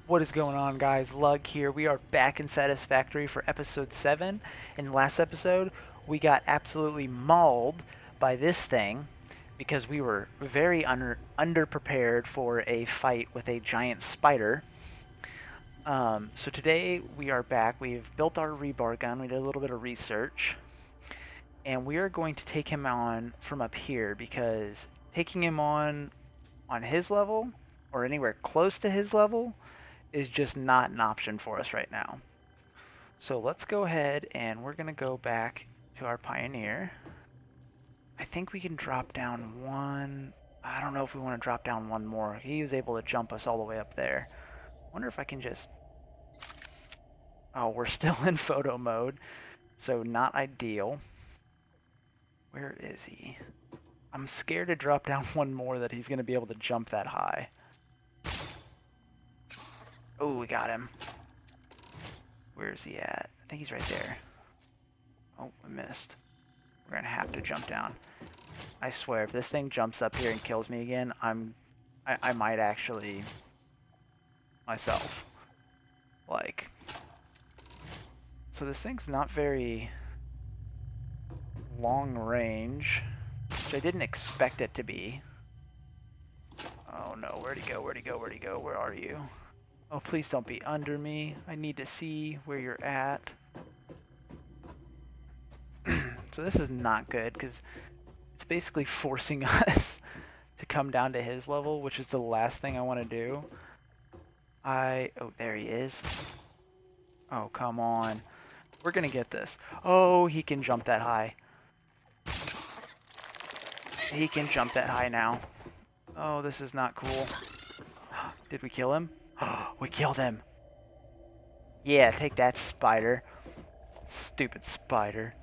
What is going on, guys? Lug here. We are back in Satisfactory for episode 7. In the last episode, we got absolutely mauled by this thing because we were very underprepared for a fight with a giant spider. So today we are back. We've built our rebar gun. We did a little bit of research. And we are going to take him on from up here because taking him on his level or anywhere close to his level is just not an option for us right now. So let's go ahead and we're going to go back to our Pioneer. I think we can drop down one. I don't know if we want to drop down one more. He was able to jump us all the way up there. I wonder if I can just... Oh, we're still in photo mode, so not ideal. Where is he? I'm scared to drop down one more that he's going to be able to jump that high. Oh, we got him. Where is he at? I think he's right there. Oh, I missed. We're gonna have to jump down. I swear, if this thing jumps up here and kills me again, I might actually myself. Like, so this thing's not very long range, which I didn't expect it to be. Oh no, where'd he go? Where'd he go? Where'd he go? Where are you? Oh, please don't be under me. I need to see where you're at. So this is not good because it's basically forcing us to come down to his level, which is the last thing I want to do. Oh, there he is. Oh, come on. We're going to get this. Oh, he can jump that high. He can jump that high now. Oh, this is not cool. Did we kill him? We killed him. Yeah, take that, spider. Stupid spider.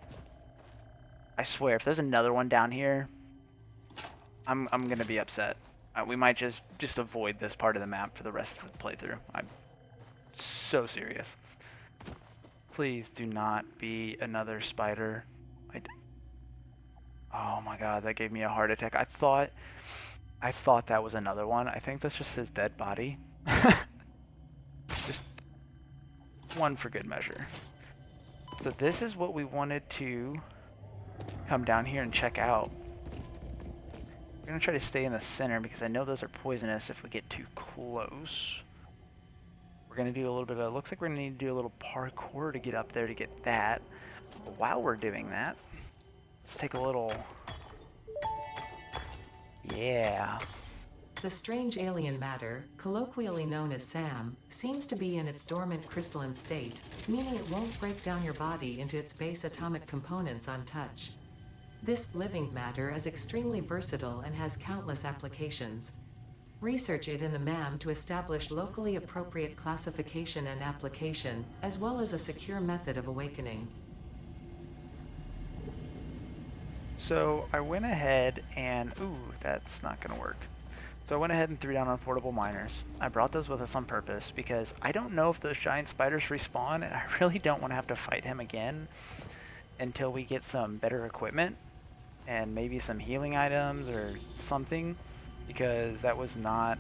I swear, if there's another one down here, I'm gonna be upset. We might just avoid this part of the map for the rest of the playthrough. I'm so serious. Please do not be another spider. Oh my god, that gave me a heart attack. I thought that was another one. I think that's just his dead body. Just one for good measure. So this is what we wanted to come down here and check out. We're gonna try to stay in the center because I know those are poisonous if we get too close. We're gonna do a little bit of, looks like we're gonna need to do a little parkour to get up there to get that. But while we're doing that, let's take a little, yeah. The strange alien matter, colloquially known as S.A.M, seems to be in its dormant crystalline state, meaning it won't break down your body into its base atomic components on touch. This living matter is extremely versatile and has countless applications. Research it in the M.A.M to establish locally appropriate classification and application, as well as a secure method of awakening. So I went ahead and, ooh, that's not gonna work. So I went ahead and threw down on portable miners. I brought those with us on purpose because I don't know if those giant spiders respawn, and I really don't want to have to fight him again until we get some better equipment and maybe some healing items or something, because that was not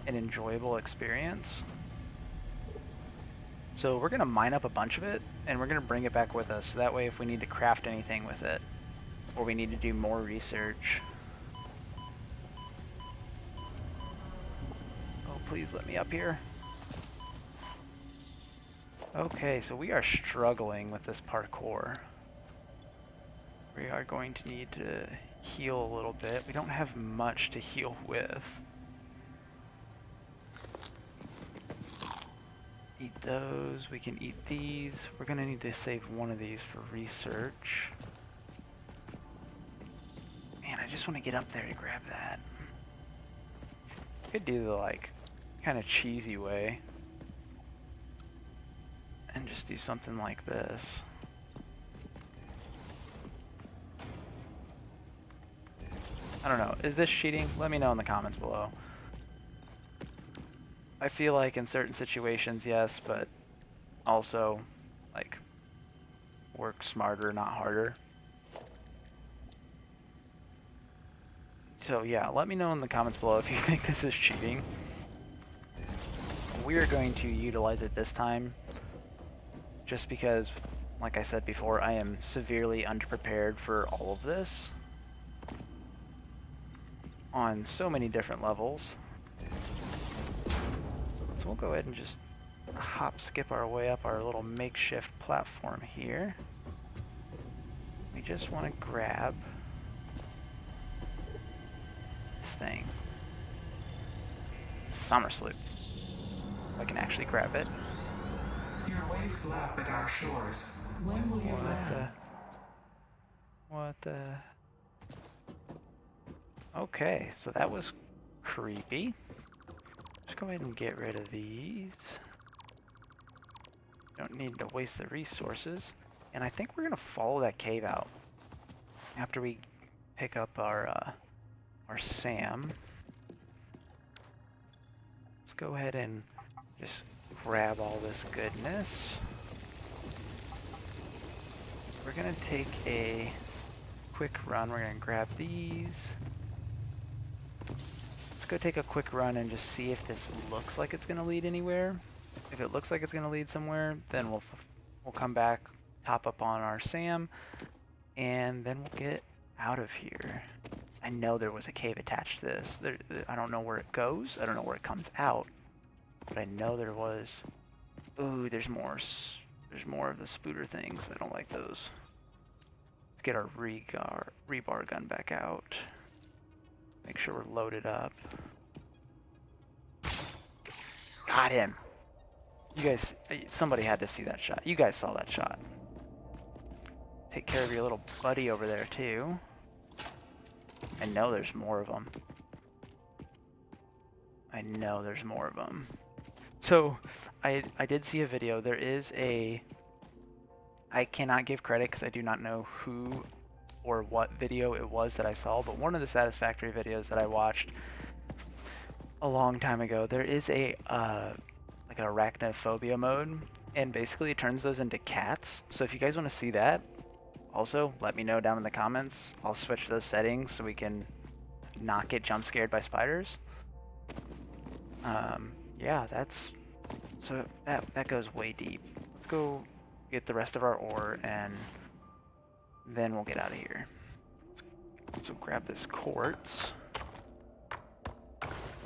an enjoyable experience. So we're going to mine up a bunch of it and we're going to bring it back with us. So that way if we need to craft anything with it or we need to do more research. Please let me up here. Okay, so we are struggling with this parkour. We are going to need to heal a little bit. We don't have much to heal with. Eat those. We can eat these. We're going to need to save one of these for research. Man, I just want to get up there to grab that. Could do the, like, kind of cheesy way and just do something like this. I don't know, is this cheating? Let me know in the comments below. I feel like in certain situations, yes, but also, like, work smarter, not harder. So yeah, let me know in the comments below if you think this is cheating. we are going to utilize it this time just because, like I said before, I am severely underprepared for all of this on so many different levels. So we'll go ahead and just hop skip our way up our little makeshift platform here. We just want to grab this thing. Summer Sloop. If I can actually grab it. Your waves lap at our shores. When will you land? What the? Okay, so that was creepy. Let's go ahead and get rid of these. Don't need to waste the resources. And I think we're gonna follow that cave out after we pick up our S.A.M. Let's go ahead and just grab all this goodness. We're gonna take a quick run. We're gonna grab these. Let's go take a quick run and just see if this looks like it's gonna lead anywhere. If it looks like it's gonna lead somewhere, then we'll come back, top up on our S.A.M, and then we'll get out of here. I know there was a cave attached to this. I don't know where it goes. I don't know where it comes out, but I know there was. Ooh, there's more. There's more of the spooter things. I don't like those. Let's get our rebar gun back out. Make sure we're loaded up. Got him. You guys, somebody had to see that shot. You guys saw that shot. Take care of your little buddy over there too. I know there's more of them. I know there's more of them. So, I did see a video. There is a... I cannot give credit because I do not know who or what video it was that I saw, but one of the Satisfactory videos that I watched a long time ago, there is a like an arachnophobia mode, and basically it turns those into cats. So if you guys want to see that, also let me know down in the comments. I'll switch those settings so we can not get jump scared by spiders. Yeah, that's so that goes way deep. Let's go get the rest of our ore and then we'll get out of here. So grab this quartz,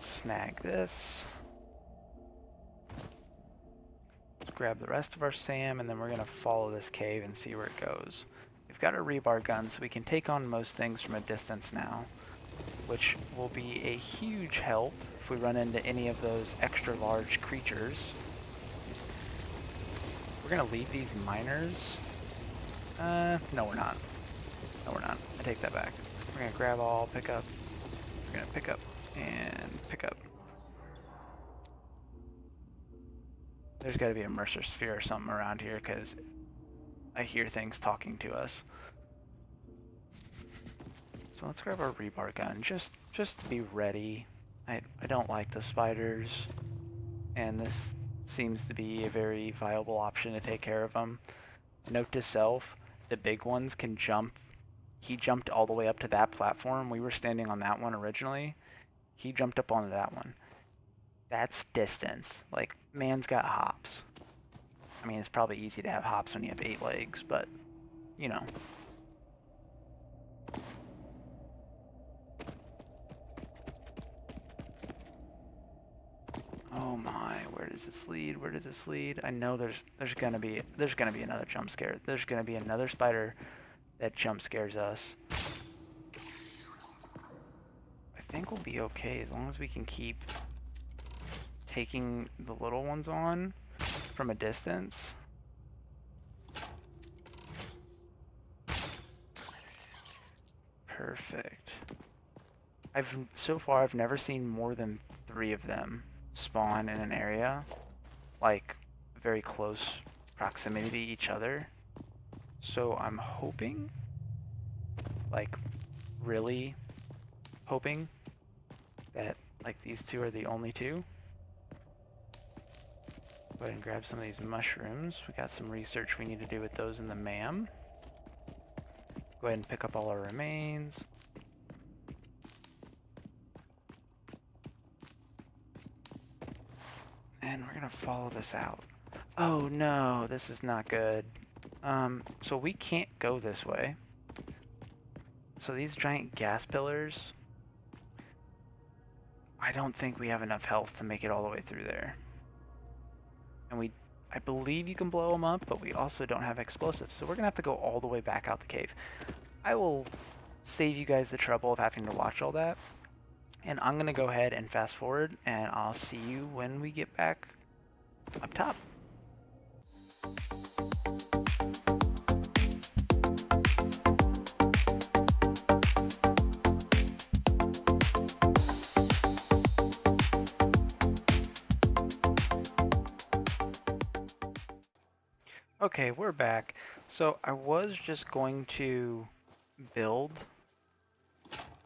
snag this. Let's grab the rest of our S.A.M and then we're gonna follow this cave and see where it goes. We've got a rebar gun, so we can take on most things from a distance now, which will be a huge help if we run into any of those extra large creatures. We're gonna leave these miners. No we're not. No we're not. I take that back. We're gonna grab all, pick up. We're gonna pick up and pick up. There's gotta be a Mercer sphere or something around here because I hear things talking to us. So let's grab our rebar gun just to be ready. I don't like the spiders, and this seems to be a very viable option to take care of them. Note to self, the big ones can jump. He jumped all the way up to that platform. We were standing on that one originally. He jumped up onto that one. That's distance. Like, man's got hops. I mean, it's probably easy to have hops when you have 8 legs, but, you know. Oh my, where does this lead? Where does this lead? I know there's gonna be another jump scare. There's gonna be another spider that jump scares us. I think we'll be okay as long as we can keep taking the little ones on from a distance. Perfect. So far I've never seen more than 3 of them spawn in an area, like very close proximity to each other. So I'm hoping, like really hoping that like these 2 are the only 2. Go ahead and grab some of these mushrooms. We got some research we need to do with those in the M.A.M. Go ahead and pick up all our remains. And we're gonna follow this out. Oh no, this is not good. So we can't go this way. So these giant gas pillars, I don't think we have enough health to make it all the way through there. And I believe you can blow them up, but we also don't have explosives. So we're gonna have to go all the way back out the cave. I will save you guys the trouble of having to watch all that. And I'm gonna go ahead and fast forward, and I'll see you when we get back up top. Okay, we're back. So I was just going to build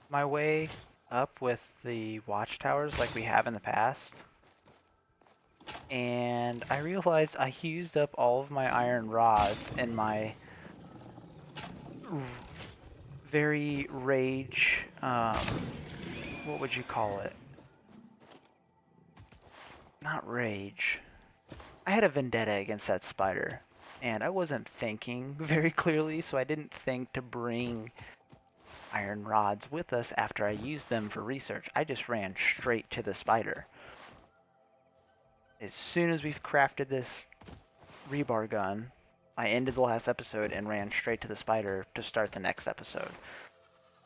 my way up with the watchtowers like we have in the past. And I realized I used up all of my iron rods in my very rage, what would you call it? Not rage. I had a vendetta against that spider, and I wasn't thinking very clearly, so I didn't think to bring iron rods with us after I used them for research. I just ran straight to the spider. As soon as we've crafted this rebar gun, I ended the last episode and ran straight to the spider to start the next episode.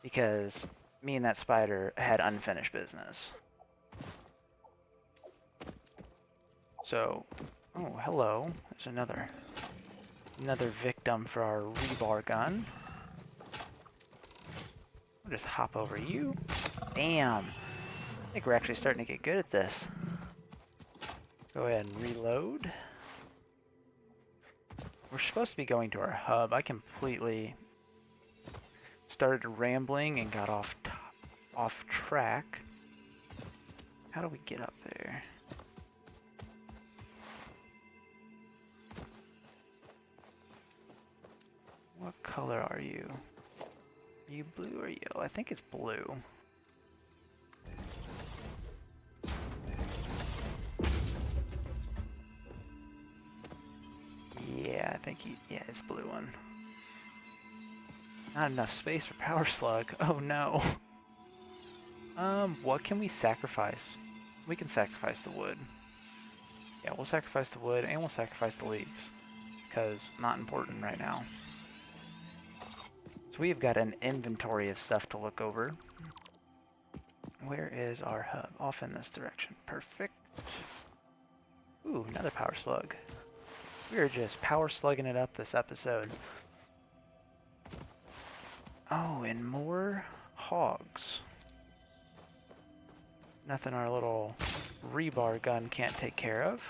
Because me and that spider had unfinished business. So, oh, hello. There's another victim for our rebar gun. We'll just hop over you. Bam! I think we're actually starting to get good at this. Go ahead and reload. We're supposed to be going to our hub. I completely started rambling and got off track. How do we get up there? What color are you? Are you blue or yellow? I think it's blue. Yeah, I think yeah, it's blue one. Not enough space for power slug. Oh no. What can we sacrifice? We can sacrifice the wood. Yeah, we'll sacrifice the wood and we'll sacrifice the leaves. Because not important right now. So we've got an inventory of stuff to look over. Where is our hub? Off in this direction. Perfect. Ooh, another power slug. We are just power slugging it up this episode. Oh, and more hogs. Nothing our little rebar gun can't take care of.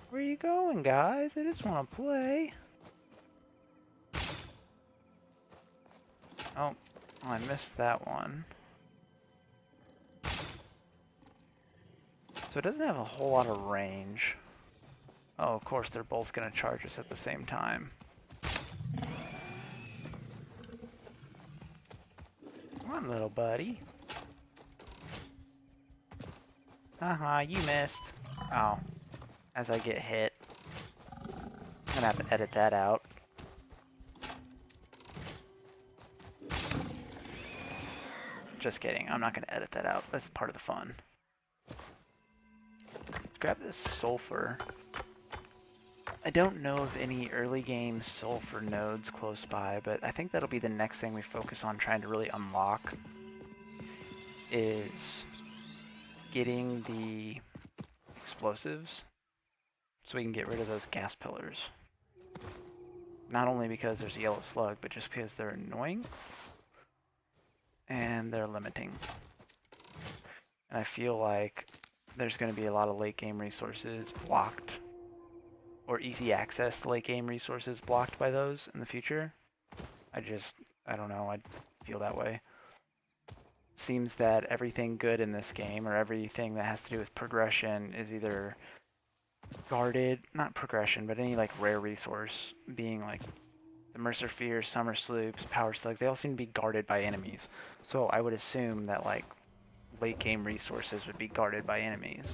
Where are you going, guys? I just want to play. Oh, I missed that one. So it doesn't have a whole lot of range. Oh, of course, they're both going to charge us at the same time. Come on, little buddy. Haha, you missed. Oh, as I get hit. I'm gonna have to edit that out. Just kidding, I'm not gonna edit that out. That's part of the fun. Let's grab this sulfur. I don't know of any early game sulfur nodes close by, but I think that'll be the next thing we focus on trying to really unlock, is getting the explosives so we can get rid of those gas pillars. Not only because there's a yellow slug, but just because they're annoying and they're limiting. And I feel like there's going to be a lot of late game resources blocked, or easy access to late game resources blocked by those in the future. I don't know, I feel that way. Seems that everything good in this game, or everything that has to do with progression, is either guarded, not progression, but any like rare resource, being like the Mercer Fears, Summer Sloops, Power Slugs, they all seem to be guarded by enemies. So I would assume that like late game resources would be guarded by enemies.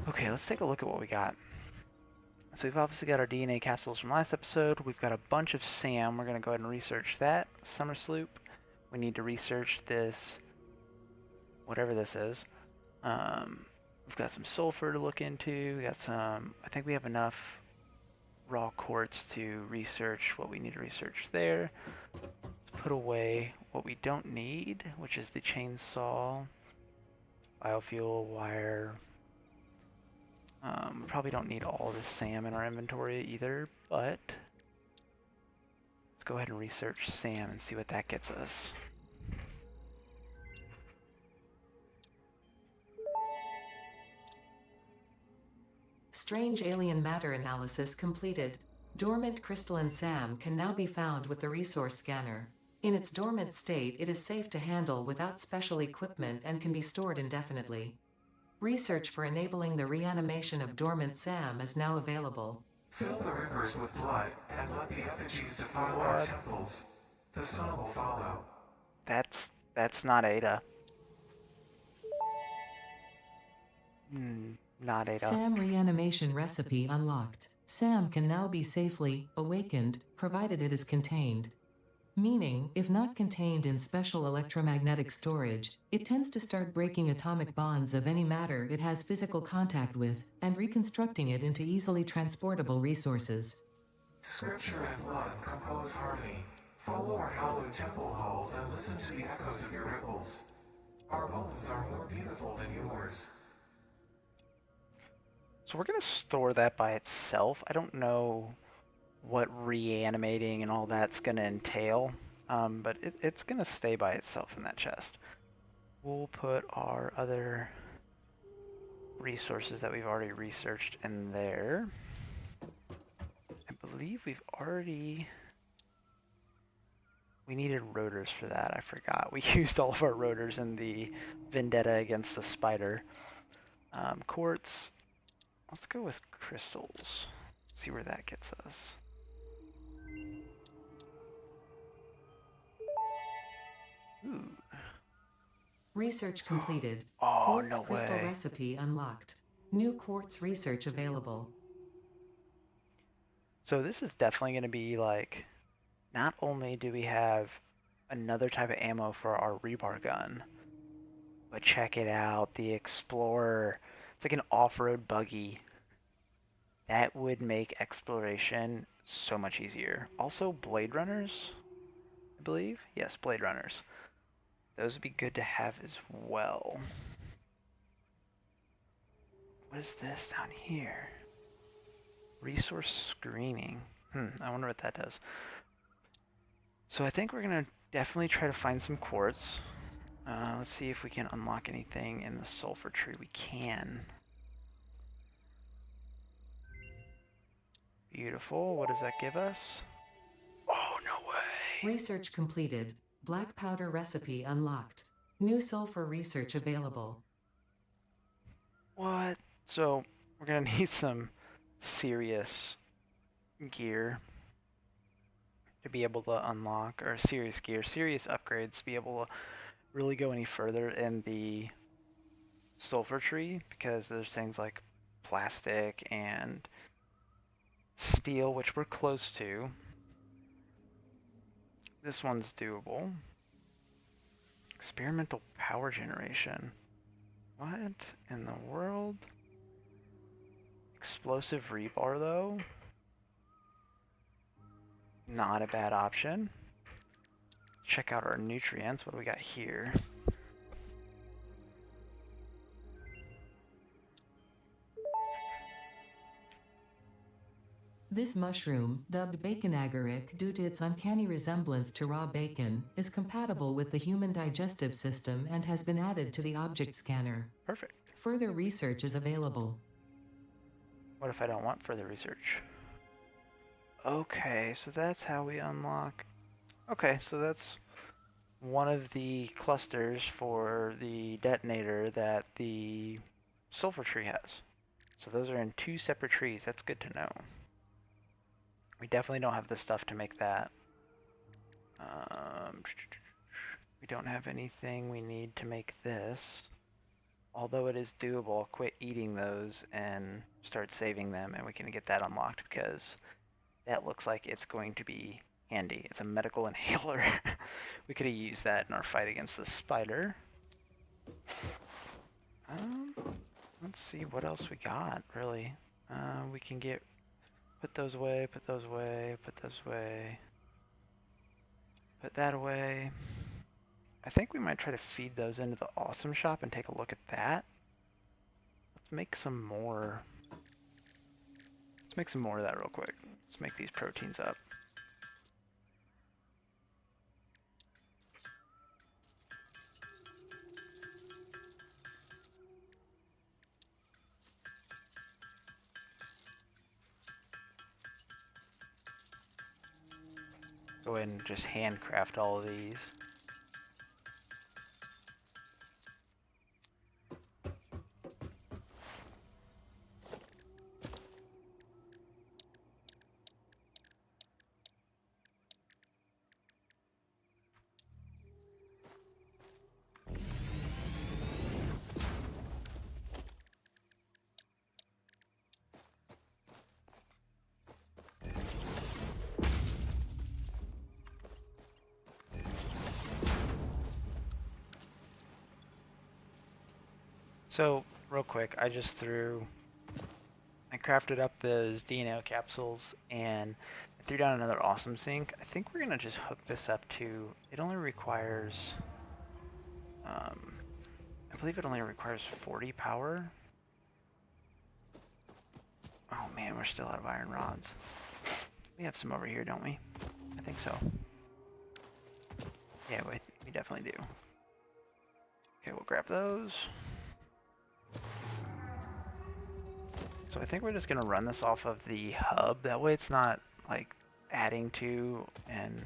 Okay, let's take a look at what we got. So we've obviously got our DNA capsules from last episode. We've got a bunch of SAM. We're going to go ahead and research that. Summer Sloop. We need to research this, whatever this is. We've got some sulfur to look into. We got some, I think we have enough raw quartz to research what we need to research there. Let's put away what we don't need, which is the chainsaw, biofuel, wire. We probably don't need all this SAM in our inventory either, but let's go ahead and research SAM and see what that gets us. Strange alien matter analysis completed. Dormant crystalline SAM can now be found with the resource scanner. In its dormant state, it is safe to handle without special equipment and can be stored indefinitely. Research for enabling the reanimation of dormant SAM is now available. Fill the rivers with blood and let the effigies defile our temples. The sun will follow. That's not Ada. Not Ada. SAM reanimation recipe unlocked. SAM can now be safely awakened, provided it is contained. Meaning, if not contained in special electromagnetic storage, it tends to start breaking atomic bonds of any matter it has physical contact with, and reconstructing it into easily transportable resources. Scripture and blood compose harmony. Follow our hallowed temple halls and listen to the echoes of your ripples. Our bones are more beautiful than yours. So we're going to store that by itself. I don't know what reanimating and all that's going to entail, but it's going to stay by itself in that chest. We'll put our other resources that we've already researched in there. I believe we've already... We needed rotors for that, I forgot. We used all of our rotors in the vendetta against the spider. Quartz. Let's go with crystals. See where that gets us. Ooh. Research completed. Oh, Quartz no crystal way. recipe unlocked. New quartz research available. So this is definitely going to be like, not only do we have another type of ammo for our REBAR gun, but check it out, the Explorer. It's like an off-road buggy. That would make exploration so much easier. Also, Blade Runners, I believe. Yes, Blade Runners. Those would be good to have as well. What is this down here? Resource screening. I wonder what that does. So I think we're going to definitely try to find some quartz. Let's see if we can unlock anything in the sulfur tree. We can. Beautiful. What does that give us? Oh, no way. Research completed. Black powder recipe unlocked. New sulfur research available. What? So we're going to need some serious gear to be able to unlock, or serious gear, serious upgrades to be able to really go any further in the sulfur tree, because there's things like plastic and steel, which we're close to. This one's doable. Experimental power generation. What in the world? Explosive rebar, though? Not a bad option. Check out our nutrients. What do we got here? This mushroom, dubbed bacon agaric due to its uncanny resemblance to raw bacon, is compatible with the human digestive system and has been added to the object scanner. Perfect. Further research is available. What if I don't want further research? Okay, so that's how we unlock. Okay, so that's one of the clusters for the detonator that the sulfur tree has. So those are in two separate trees. That's good to know. We definitely don't have the stuff to make that. We We don't have anything we need to make this. Although it is doable, I'll quit eating those and start saving them, and we can get that unlocked because that looks like it's going to be handy. It's a medical inhaler. We could have used that in our fight against the spider. Let's see what else we got, really. We can put those away, put those away, put those away, put that away. I think we might try to feed those into the awesome shop and take a look at that. Let's make some more. Let's make some more of that real quick. Let's make these proteins up. Go ahead and just handcraft all of these. So, real quick, I crafted up those DNA capsules and I threw down another awesome sink. I think we're gonna just hook this up to, it only requires, I believe it only requires 40 power. Oh man, we're still out of iron rods. We have some over here, don't we? I think so. Yeah, we definitely do. Okay, we'll grab those. So I think we're just gonna run this off of the hub. That way it's not like adding to and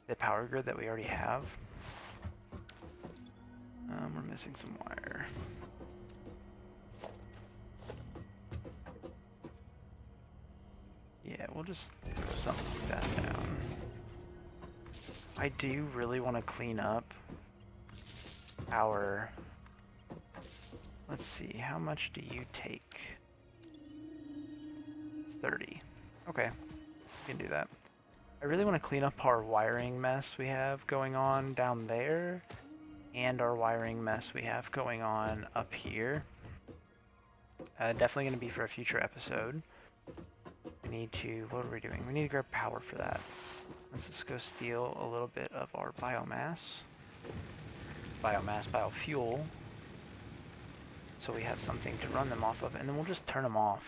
the power grid that we already have. We're missing some wire. Yeah, we'll just throw something like that down. I do really want to clean up our... Let's see, how much do you take? 30. Okay, we can do that. I really want to clean up our wiring mess we have going on down there and our wiring mess we have going on up here. Definitely going to be for a future episode. We need to, what are we doing? We need to grab power for that. Let's just go steal a little bit of our biomass. Biofuel. So we have something to run them off of, and then we'll just turn them off.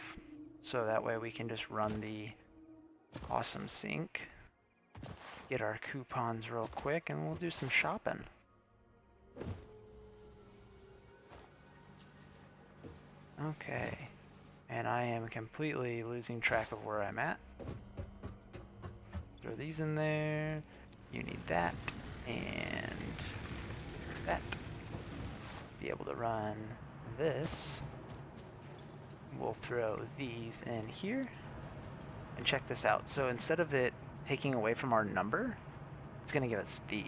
So that way we can just run the awesome sink. Get our coupons real quick, and we'll do some shopping. Okay. And I am completely losing track of where I'm at. Throw these in there. You need that. And that. Be able to run this. We'll throw these in here. And check this out. So instead of it taking away from our number, it's going to give us these.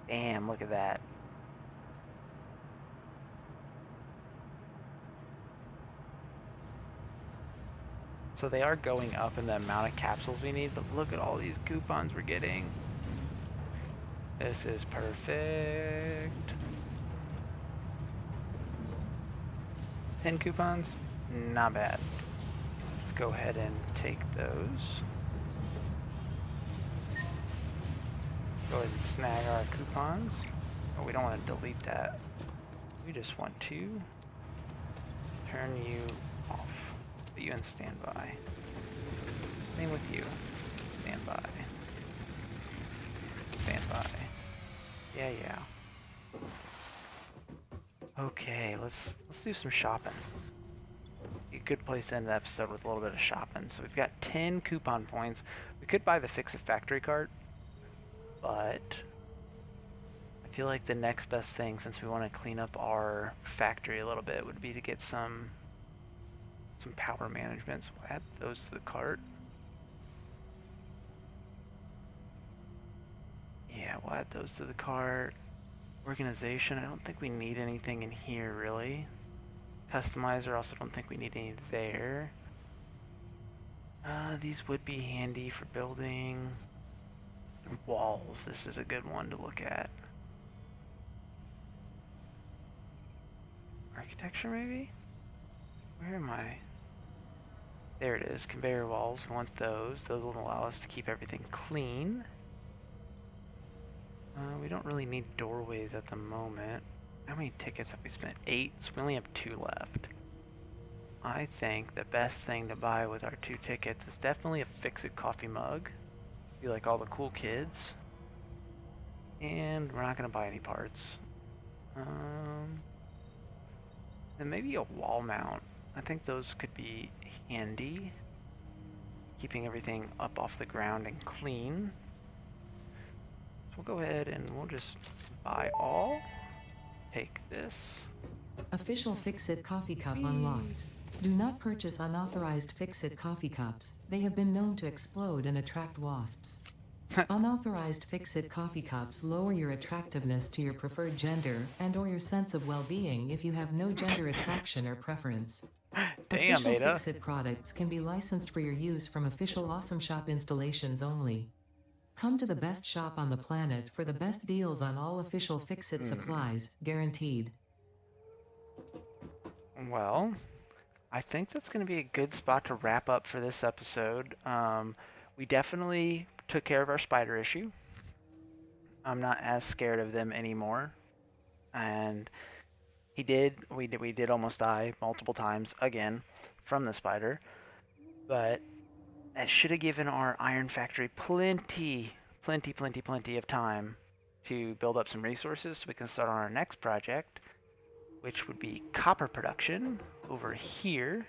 Damn, look at that. So they are going up in the amount of capsules we need, but look at all these coupons we're getting. This is perfect. 10 coupons? Not bad. Let's go ahead and take those. Go ahead and snag our coupons. Oh, we don't want to delete that. We just want to turn you off. Put you in standby. Same with you. Standby. Standby. Yeah. Okay, let's do some shopping. A good place to end the episode with a little bit of shopping. So we've got 10 coupon points. We could buy the Fix-It-Factory cart, but I feel like the next best thing, since we want to clean up our factory a little bit, would be to get some power management. So we'll add those to the cart. Yeah, we'll add those to the cart. Organization, I don't think we need anything in here, really. Customizer, also don't think we need any there. These would be handy for building. Walls, this is a good one to look at. Architecture, maybe? Where am I? There it is, conveyor walls. We want those. Those will allow us to keep everything clean. We don't really need doorways at the moment. How many tickets have we spent? 8, so we only have 2 left. I think the best thing to buy with our 2 tickets is definitely a Fix-It coffee mug. Be like all the cool kids. And we're not going to buy any parts. Then maybe a wall mount. I think those could be handy. Keeping everything up off the ground and clean. So we'll go ahead and we'll just buy all. Take this. Official Fix-It coffee cup unlocked. Do not purchase unauthorized Fix-It coffee cups. They have been known to explode and attract wasps. Unauthorized Fix-It coffee cups lower your attractiveness to your preferred gender and/or your sense of well-being if you have no gender attraction or preference. Damn, Official Ada. Fix-It products can be licensed for your use from official Awesome Shop installations only. Come to the best shop on the planet for the best deals on all official Fix-It supplies, guaranteed. Well, I think that's going to be a good spot to wrap up for this episode. We definitely took care of our spider issue. I'm not as scared of them anymore. And we did almost die multiple times again from the spider. But that should have given our iron factory plenty of time to build up some resources so we can start on our next project, which would be copper production over here.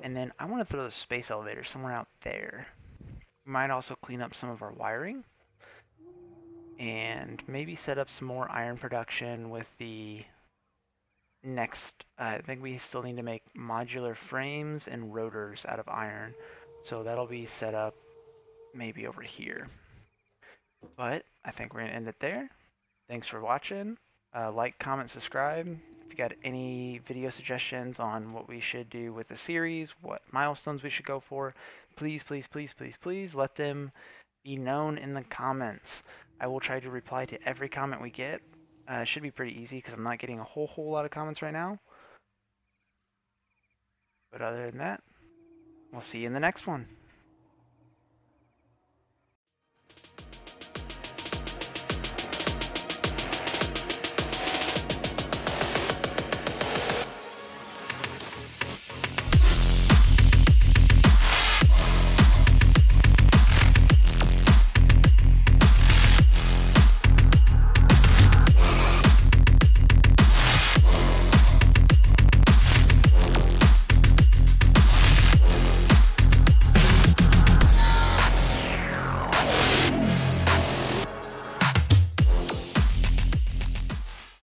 And then I want to throw the space elevator somewhere out there. We might also clean up some of our wiring and maybe set up some more iron production with the next. I think we still need to make modular frames and rotors out of iron. So that'll be set up maybe over here. But I think we're going to end it there. Thanks for watching. Like, comment, subscribe. If you got any video suggestions on what we should do with the series, what milestones we should go for, please let them be known in the comments. I will try to reply to every comment we get. It should be pretty easy because I'm not getting a whole lot of comments right now. But other than that, we'll see you in the next one.